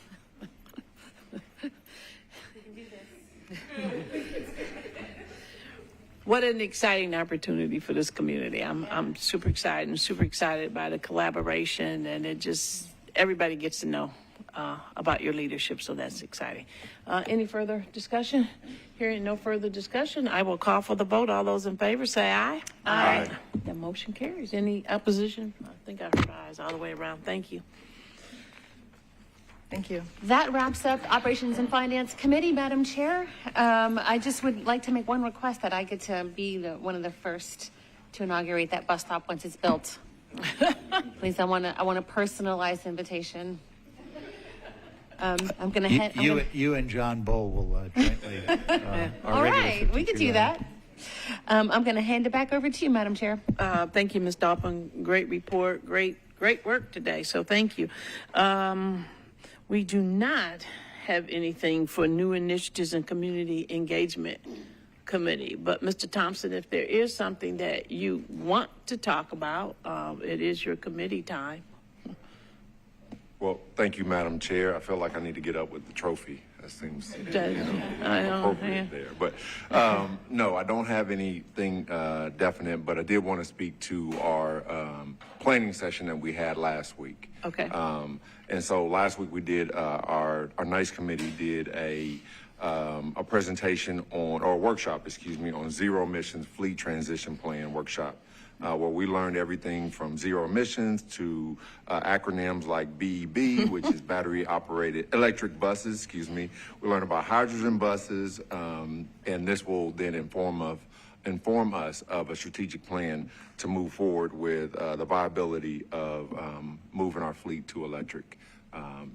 What an exciting opportunity for this community. I'm super excited and super excited by the collaboration, and it just, everybody gets to know about your leadership, so that's exciting. Any further discussion? Hearing no further discussion, I will call for the vote. All those in favor say aye. Aye. The motion carries. Any opposition? I think I heard ayes all the way around. Thank you. Thank you. That wraps up Operations and Finance Committee, Madam Chair. I just would like to make one request, that I get to be one of the first to inaugurate that bus stop once it's built. Please, I want a personalized invitation. I'm gonna head. You and John Bull will jointly. All right, we could do that. I'm going to hand it back over to you, Madam Chair. Thank you, Ms. Dolphin. Great report. Great work today. So thank you. We do not have anything for new initiatives and community engagement committee. But Mr. Thompson, if there is something that you want to talk about, it is your committee time. Well, thank you, Madam Chair. I feel like I need to get up with the trophy. That seems appropriate there. But no, I don't have anything definite, but I did want to speak to our planning session that we had last week. Okay. And so last week we did, our NICE committee did a presentation on, or a workshop, excuse me, on zero emissions fleet transition plan workshop. Where we learned everything from zero emissions to acronyms like BEB, which is battery operated electric buses, excuse me. We learned about hydrogen buses, and this will then inform us of a strategic plan to move forward with the viability of moving our fleet to electric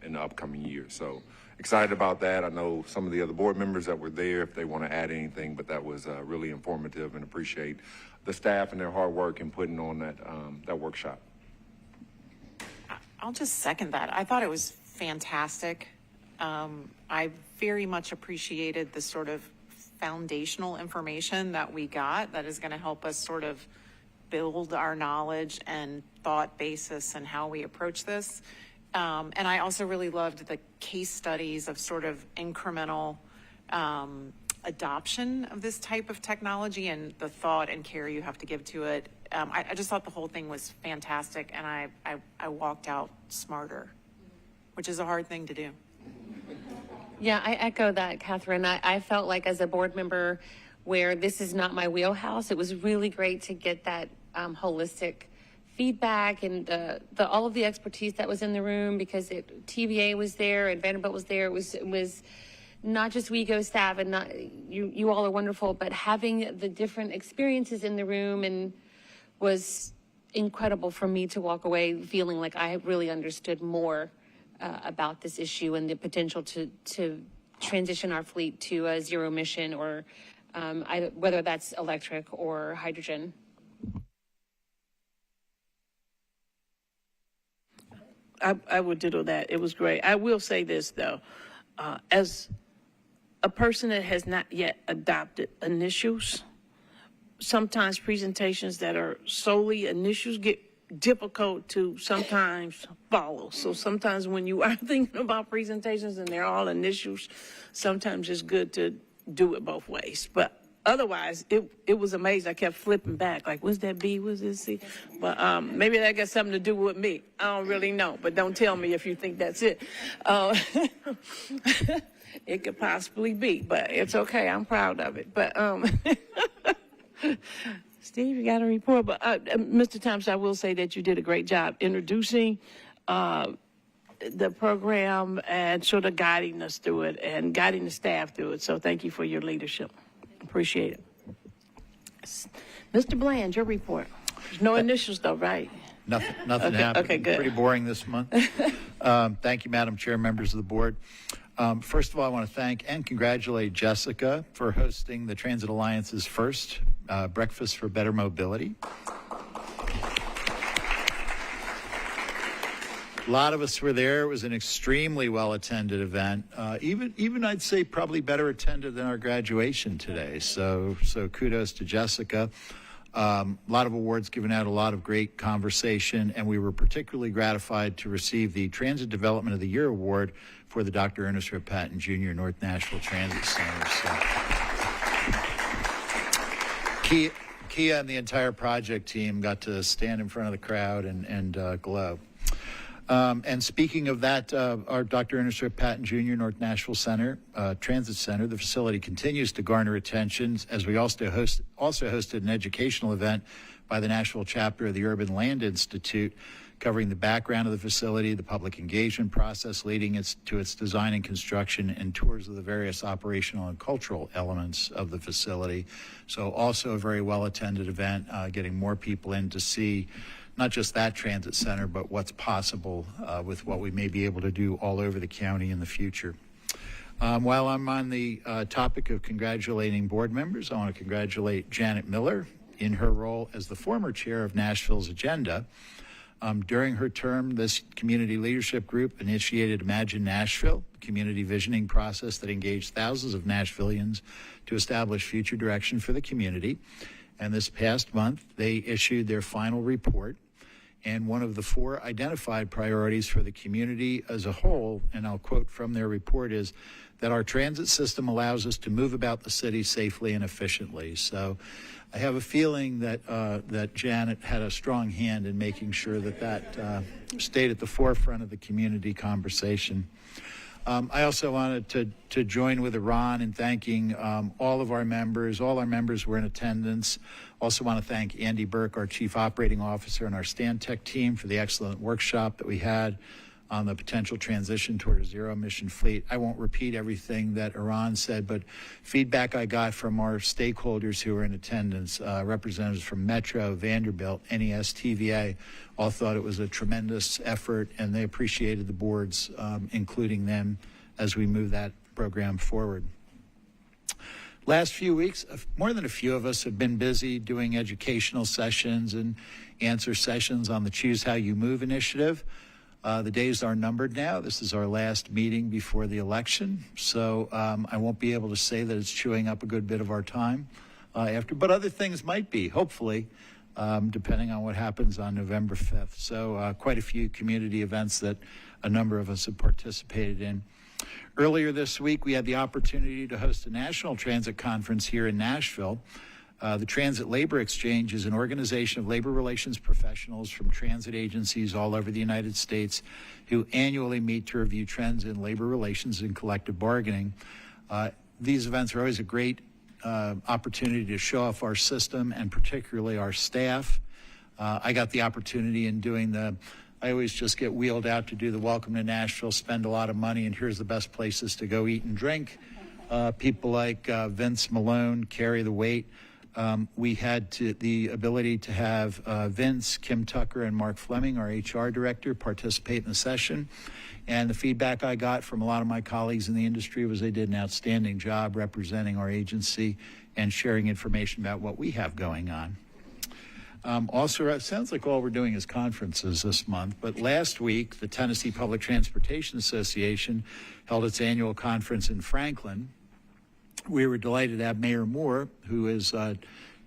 in the upcoming years. So excited about that. I know some of the other board members that were there, if they want to add anything, but that was really informative, and appreciate the staff and their hard work in putting on that workshop. I'll just second that. I thought it was fantastic. I very much appreciated the sort of foundational information that we got that is going to help us sort of build our knowledge and thought basis and how we approach this. And I also really loved the case studies of sort of incremental adoption of this type of technology and the thought and care you have to give to it. I just thought the whole thing was fantastic, and I walked out smarter, which is a hard thing to do. Yeah, I echo that, Catherine. I felt like as a board member where this is not my wheelhouse, it was really great to get that holistic feedback and all of the expertise that was in the room, because TVA was there and Vanderbilt was there. It was not just WeGo staff, and not you all are wonderful, but having the different experiences in the room and was incredible for me to walk away feeling like I really understood more about this issue and the potential to transition our fleet to a zero emission, or whether that's electric or hydrogen. I would diddle that. It was great. I will say this, though. As a person that has not yet adopted initials, sometimes presentations that are solely initials get difficult to sometimes follow. So sometimes when you are thinking about presentations and they're all initials, sometimes it's good to do it both ways. But otherwise, it was amazing. I kept flipping back, like, what's that B? What's this C? But maybe that got something to do with me. I don't really know, but don't tell me if you think that's it. It could possibly be, but it's okay. I'm proud of it. But Steve, you got a report. But Mr. Thompson, I will say that you did a great job introducing the program and sort of guiding us through it and guiding the staff through it. So thank you for your leadership. Appreciate it. Mr. Bland, your report. There's no initials though, right? Nothing Okay, happened. okay, good. Pretty boring this month. Thank you, Madam Chair, members of the board. First of all, I want to thank and congratulate Jessica for hosting the Transit Alliance's first Breakfast for Better Mobility. A lot of us were there. It was an extremely well-attended event. Even I'd say probably better attended than our graduation today. So kudos to Jessica. A lot of awards given out, a lot of great conversation, and we were particularly gratified to receive the Transit Development of the Year Award for the Dr. Ernest Rip Patton Jr. North Nashville Transit Center. So, Kia and the entire project team got to stand in front of the crowd and glow. And speaking of that, our Dr. Ernest Rip Patton Jr. North Nashville Center, Transit Center, the facility continues to garner attention as we also hosted an educational event by the Nashville chapter of the Urban Land Institute covering the background of the facility, the public engagement process leading to its design and construction, and tours of the various operational and cultural elements of the facility. So also a very well-attended event, getting more people in to see not just that transit center, but what's possible with what we may be able to do all over the county in the future. While I'm on the topic of congratulating board members, I want to congratulate Janet Miller in her role as the former chair of Nashville's Agenda. During her term, this community leadership group initiated Imagine Nashville, a community visioning process that engaged thousands of Nashvillians to establish future direction for the community. And this past month, they issued their final report. And one of the 4 identified priorities for the community as a whole, and I'll quote from their report, is that our transit system allows us to move about the city safely and efficiently. So I have a feeling that that Janet had a strong hand in making sure that stayed at the forefront of the community conversation. I also wanted to join with Iran in thanking all of our members. All our members were in attendance. Also want to thank Andy Burke, our Chief Operating Officer, and our Stantec team for the excellent workshop that we had on the potential transition toward a zero-emission fleet. I won't repeat everything that Iran said, but feedback I got from our stakeholders who were in attendance, representatives from Metro, Vanderbilt, NES, TVA, all thought it was a tremendous effort, and they appreciated the boards, including them, as we move that program forward. Last few weeks, more than a few of us have been busy doing educational sessions and answer sessions on the Choose How You Move initiative. The days are numbered now. This is our last meeting before the election, so I won't be able to say that it's chewing up a good bit of our time after, but other things might be, hopefully, depending on what happens on November 5th. So quite a few community events that a number of us have participated in. Earlier this week, we had the opportunity to host a national transit conference here in Nashville. The Transit Labor Exchange is an organization of labor relations professionals from transit agencies all over the United States who annually meet to review trends in labor relations and collective bargaining. These events are always a great opportunity to show off our system and particularly our staff. I got the opportunity in doing I always just get wheeled out to do the Welcome to Nashville, spend a lot of money, and here's the best places to go eat and drink. People like Vince Malone carry the weight. We had the ability to have Vince, Kim Tucker, and Mark Fleming, our HR director, participate in the session. And the feedback I got from a lot of my colleagues in the industry was they did an outstanding job representing our agency and sharing information about what we have going on. Also, it sounds like all we're doing is conferences this month, but last week, the Tennessee Public Transportation Association held its annual conference in Franklin. We were delighted to have Mayor Moore, who is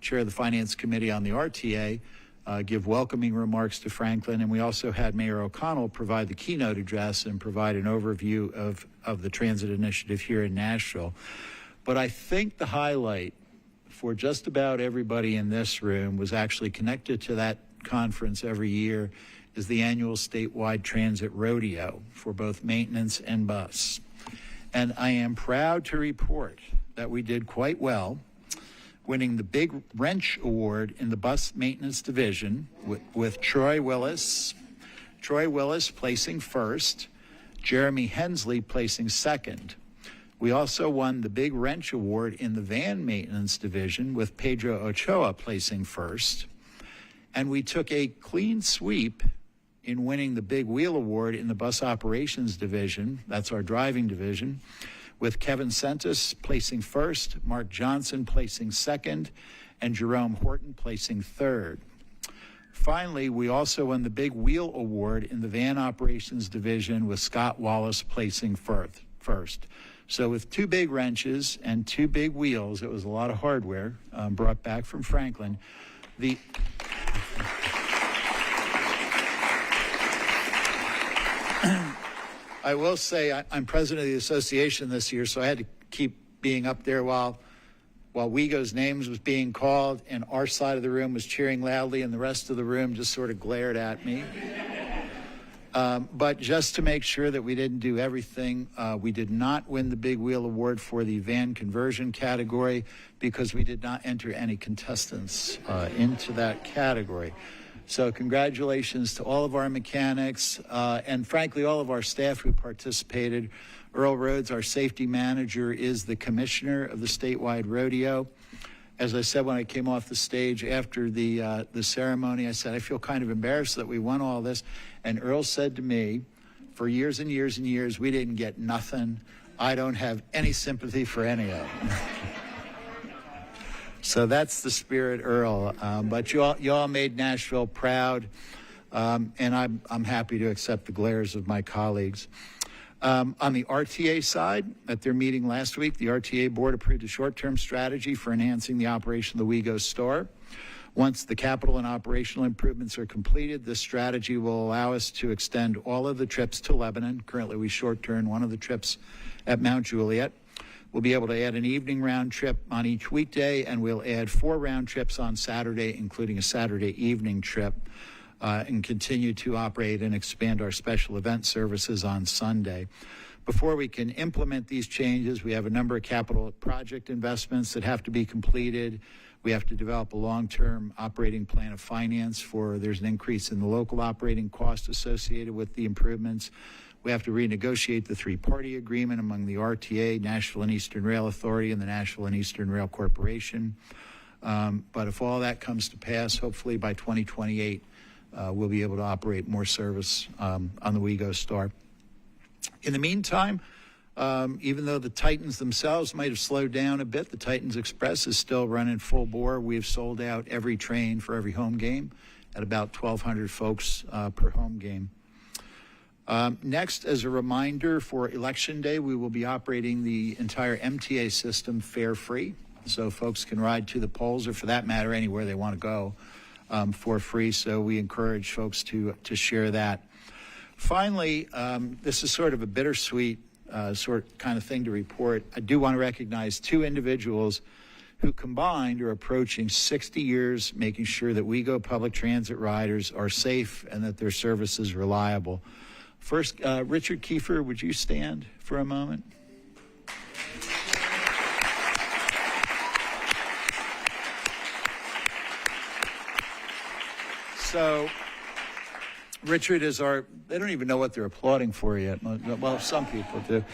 chair of the Finance Committee on the RTA, give welcoming remarks to Franklin, and we also had Mayor O'Connell provide the keynote address and provide an overview of the transit initiative here in Nashville. But I think the highlight for just about everybody in this room was actually connected to that conference every year is the annual statewide transit rodeo for both maintenance and bus. And I am proud to report that we did quite well, winning the Big Wrench Award in the bus maintenance division with Troy Willis placing first, Jeremy Hensley placing second. We also won the Big Wrench Award in the van maintenance division with Pedro Ochoa placing first. And we took a clean sweep in winning the Big Wheel Award in the bus operations division, that's our driving division, with Kevin Sentis placing first, Mark Johnson placing second, and Jerome Horton placing third. Finally, we also won the Big Wheel Award in the van operations division with Scott Wallace placing first. So with 2 big wrenches and 2 big wheels, it was a lot of hardware brought back from Franklin. I will say I'm president of the association this year, so I had to keep being up there while WeGo's names was being called, and our side of the room was cheering loudly, and the rest of the room just sort of glared at me. But just to make sure that we didn't do everything, we did not win the Big Wheel Award for the van conversion category because we did not enter any contestants into that category. So congratulations to all of our mechanics and frankly all of our staff who participated. Earl Rhodes, our safety manager, is the commissioner of the statewide rodeo. As I said when I came off the stage after the ceremony, I said, I feel kind of embarrassed that we won all this. And Earl said to me, for years and years and years, we didn't get nothing. I don't have any sympathy for any of them. So that's the spirit, Earl. But you all made Nashville proud, and I'm happy to accept the glares of my colleagues. On the RTA side, at their meeting last week, the RTA board approved a short-term strategy for enhancing the operation of the WeGo store. Once the capital and operational improvements are completed, this strategy will allow us to extend all of the trips to Lebanon. Currently, we short-term one of the trips at Mount Juliet. We'll be able to add an evening round trip on each weekday, and we'll add 4 round trips on Saturday, including a Saturday evening trip, and continue to operate and expand our special event services on Sunday. Before we can implement these changes, we have a number of capital project investments that have to be completed. We have to develop a long-term operating plan of finance there's an increase in the local operating cost associated with the improvements. We have to renegotiate the 3-party agreement among the RTA, Nashville and Eastern Rail Authority, and the Nashville and Eastern Rail Corporation. But if all that comes to pass, hopefully by 2028, we'll be able to operate more service on the WeGo store. In the meantime, even though the Titans themselves might have slowed down a bit, the Titans Express is still running full bore. We've sold out every train for every home game at about 1,200 folks per home game. Next, as a reminder, for Election Day, we will be operating the entire MTA system fare-free, so folks can ride to the polls, or for that matter, anywhere they want to go for free. So we encourage folks to share that. Finally, this is sort of a bittersweet kind of thing to report. I do want to recognize 2 individuals who combined are approaching 60 years making sure that WeGo public transit riders are safe and that their service is reliable. First, Richard Kiefer, would you stand for a moment? So, Richard is they don't even know what they're applauding for yet. Well, some people do.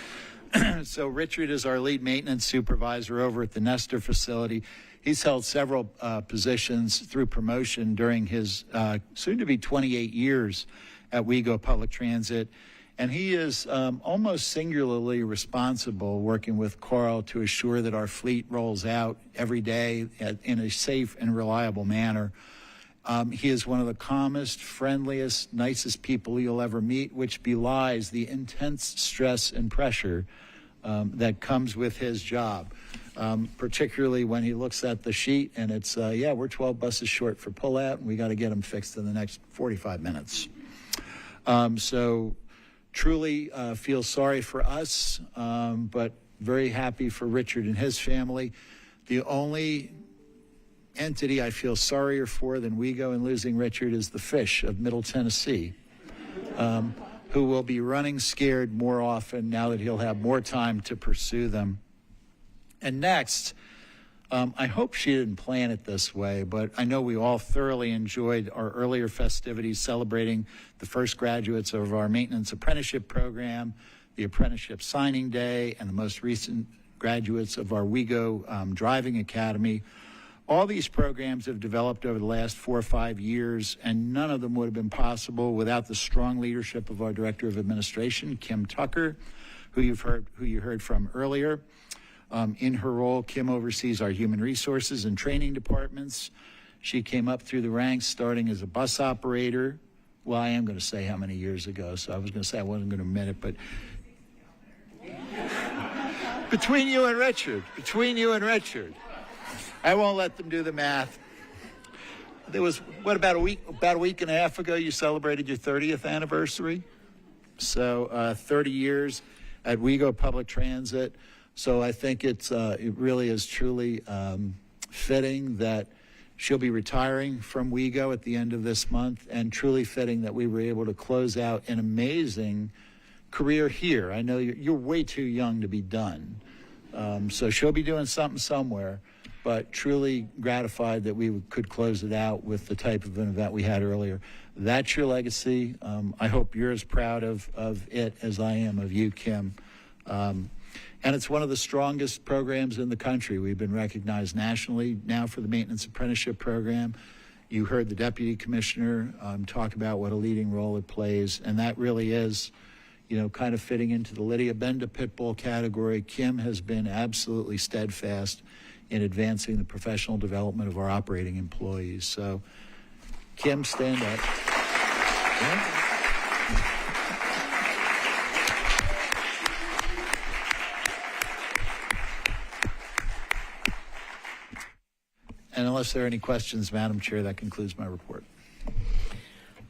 So Richard is our lead maintenance supervisor over at the Nestor facility. He's held several positions through promotion during his soon-to-be 28 years at WeGo Public Transit. And he is almost singularly responsible, working with Carl, to assure that our fleet rolls out every day in a safe and reliable manner. He is one of the calmest, friendliest, nicest people you'll ever meet, which belies the intense stress and pressure that comes with his job, particularly when he looks at the sheet and it's, we're 12 buses short for pullout, and we got to get them fixed in the next 45 minutes. So truly feel sorry for us, but very happy for Richard and his family. The only entity I feel sorrier for than WeGo in losing Richard is the Fish of Middle Tennessee, who will be running scared more often now that he'll have more time to pursue them. And next, I hope she didn't plan it this way, but I know we all thoroughly enjoyed our earlier festivities celebrating the first graduates of our maintenance apprenticeship program, the apprenticeship signing day, and the most recent graduates of our WeGo driving academy. All these programs have developed over the last 4 or 5 years, and none of them would have been possible without the strong leadership of our Director of Administration, Kim Tucker, who you heard from earlier. In her role, Kim oversees our human resources and training departments. She came up through the ranks starting as a bus operator. Well, I am going to say how many years ago, so I was going to say I wasn't going to admit it, but between you and Richard. I won't let them do the math. There was, about a week and a half ago, you celebrated your 30th anniversary. So 30 years at WeGo Public Transit. So I think it really is truly fitting that She'll be retiring from WeGo at the end of this month, and truly fitting that we were able to close out an amazing career here. I know you're way too young to be done. So she'll be doing something somewhere, but truly gratified that we could close it out with the type of an event we had earlier. That's your legacy. I hope you're as proud of it as I am of you, Kim. And it's one of the strongest programs in the country. We've been recognized nationally now for the Maintenance Apprenticeship Program. You heard the Deputy Commissioner talk about what a leading role it plays, and that really is, kind of fitting into the Lydia Benda Pitbull category. Kim has been absolutely steadfast in advancing the professional development of our operating employees. So, Kim, stand up. Yeah. And unless there are any questions, Madam Chair, that concludes my report.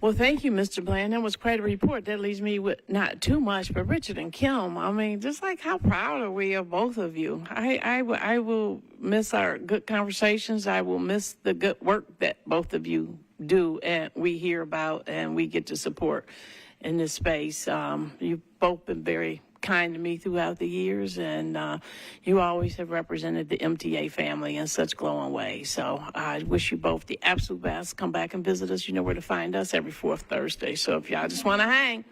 Well, thank you, Mr. Bland. That was quite a report. That leaves me with not too much, but Richard and Kim, I mean, just like how proud are we of both of you? I will miss our good conversations. I will miss the good work that both of you do and we hear about and we get to support in this space. You've both been very kind to me throughout the years, and you always have represented the MTA family in such glowing ways. So I wish you both the absolute best. Come back and visit us. You know where to find us every fourth Thursday. So if y'all just want to hang,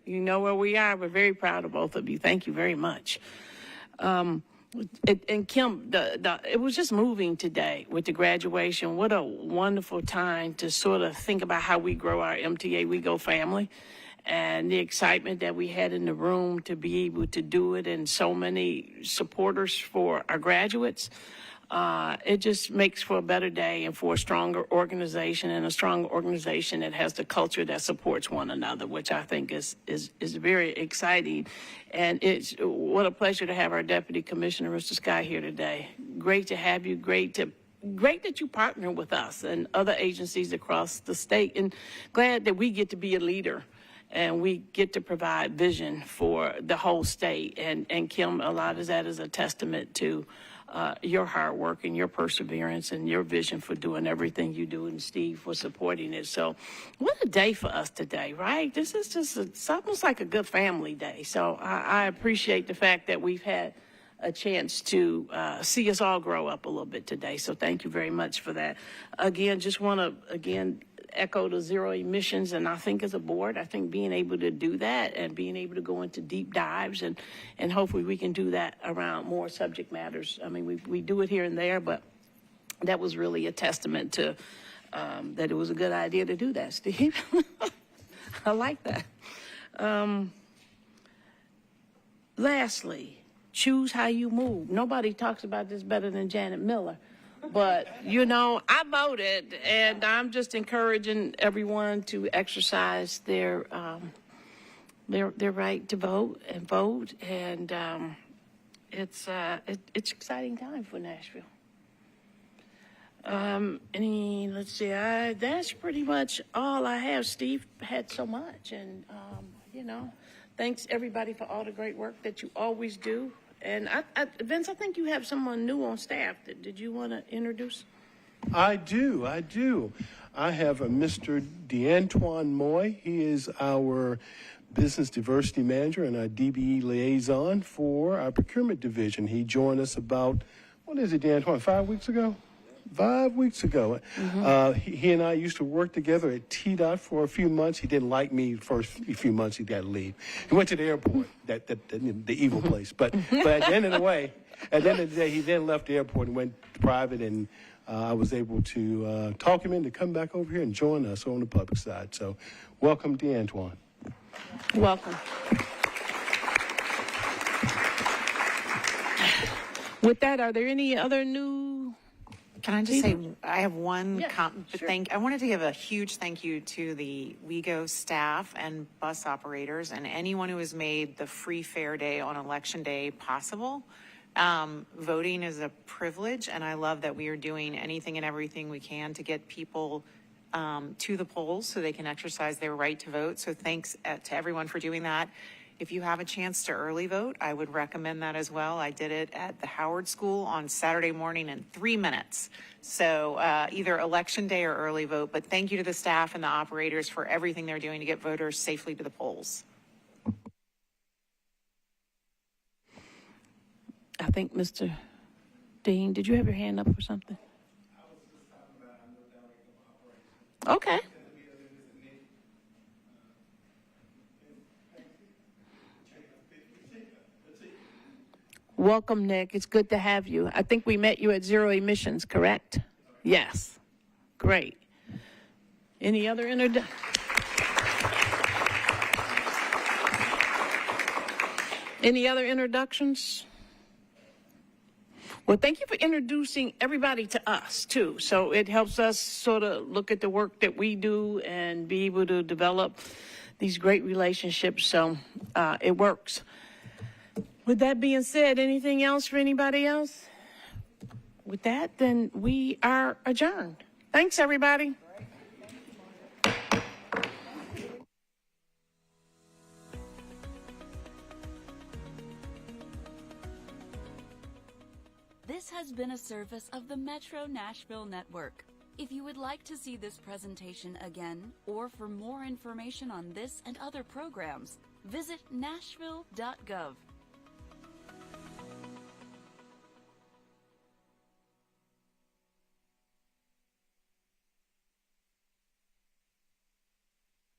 you know where we are. We're very proud of both of you. Thank you very much. And Kim, it was just moving today with the graduation. What a wonderful time to sort of think about how we grow our MTA WeGo family. And the excitement that we had in the room to be able to do it, and so many supporters for our graduates. It just makes for a better day and for a stronger organization, and a strong organization that has the culture that supports one another, which I think is very exciting. And it's what a pleasure to have our Deputy Commissioner, Mr. Sky, here today. Great to have you. Great that you partner with us and other agencies across the state, and glad that we get to be a leader. And we get to provide vision for the whole state. And Kim, a lot of that is a testament to your hard work and your perseverance and your vision for doing everything you do, and Steve for supporting it. So what a day for us today, right? This is just it's almost like a good family day. So I appreciate the fact that we've had a chance to see us all grow up a little bit today. So thank you very much for that. Again, just want to, echo the zero emissions, and I think as a board, I think being able to do that and being able to go into deep dives, and hopefully we can do that around more subject matters. I mean, we do it here and there, but that was really a testament to that it was a good idea to do that, Steve. I like that. Lastly, choose how you move. Nobody talks about this better than Janet Miller. But, I voted, and I'm just encouraging everyone to exercise their right to vote. And it's exciting time for Nashville. Let's see, that's pretty much all I have. Steve had so much, and, thanks everybody for all the great work that you always do. And Vince, I think you have someone new on staff. Did you want to introduce? I do. I have a Mr. DeAntoine Moy. He is our Business Diversity Manager and our DBE Liaison for our Procurement Division. He joined us about, DeAntoine, 5 weeks ago? 5 weeks ago. Mm-hmm. He and I used to work together at TDOT for a few months. He didn't like me the first few months. He had to leave. He went to the airport, the evil place. But at the end of the day, he then left the airport and went private, and I was able to talk him in to come back over here and join us on the public side. So welcome, DeAntoine. Welcome. With that, are there any other new? Can I just say, I have one sure. I wanted to give a huge thank you to the WeGo staff and bus operators and anyone who has made the free fare day on Election Day possible. Voting is a privilege, and I love that we are doing anything and everything we can to get people to the polls so they can exercise their right to vote. So thanks to everyone for doing that. If you have a chance to early vote, I would recommend that as well. I did it at the Howard School on Saturday morning in 3 minutes. So either election day or early vote. But thank you to the staff and the operators for everything they're doing to get voters safely to the polls. I think Mr. Dean, did you have your hand up for something? Okay. Welcome, Nick. It's good to have you. I think we met you at Zero Emissions, correct? Yes. Great. Any other Any other introductions? Well, thank you for introducing everybody to us, too. So it helps us sort of look at the work that we do and be able to develop these great relationships. So it works. With that being said, anything else for anybody else? With that, then we are adjourned. Thanks, everybody. This has been a service of the Metro Nashville Network. If you would like to see this presentation again, or for more information on this and other programs, visit nashville.gov.